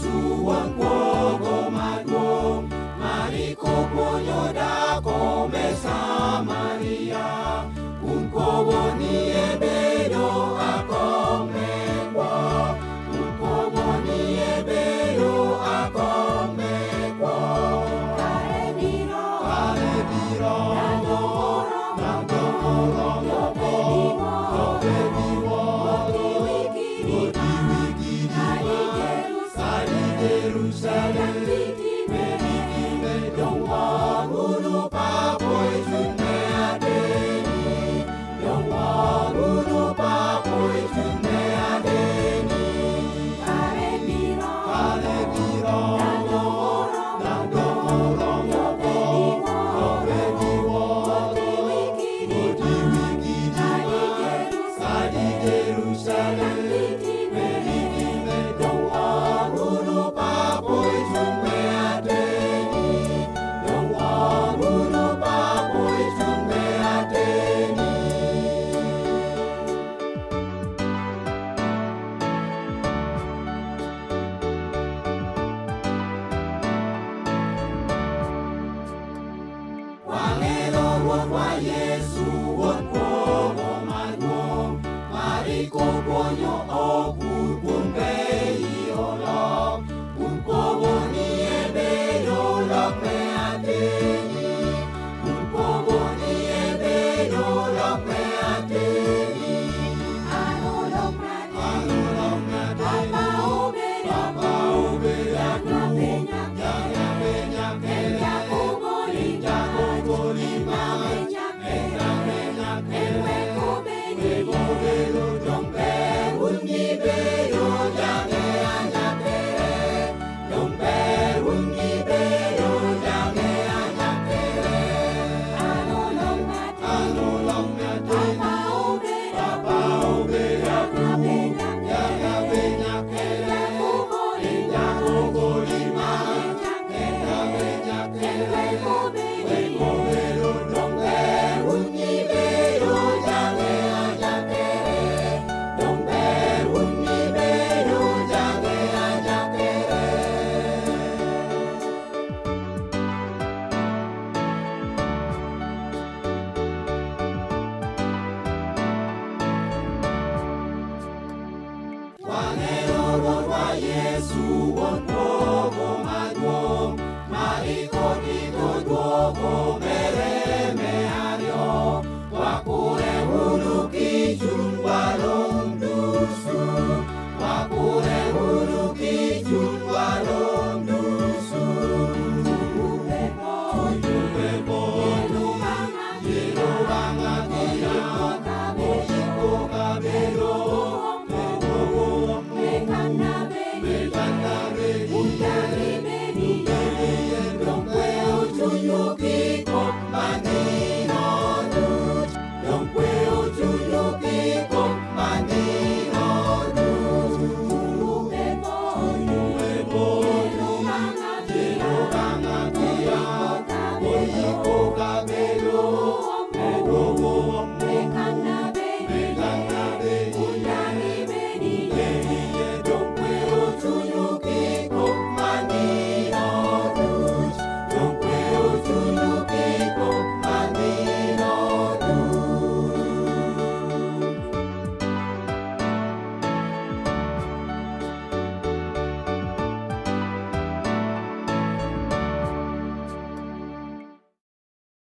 Yesu wuon pogo maduong', mari kopuonjo dako me Samaria, un kowo ni e bedo akomekwa, un kowo ni e bedo akomekwa. Kare biro, ndalo moro yobe diwo, odi wigi sali Jerusalem, medikime dong wangulu papoi junne adeni, dong wangulu papoi junne adeni. Kare biro, ndalo moro yobe diwo, odi wigi sali Jerusalem, medikime dong wangulu papoi junne adeni, dong wangulu papoi junne adeni. Wangelo ruoth wa Yesu wuon pogo maduong', mari kopuonjo opur bun bei olok, un kowo ni e bedo lok me ateni, un kowo ni e bedo lok me ateni. Ano lok nateni, Papa obedo Wangelo ruoth wa Yesu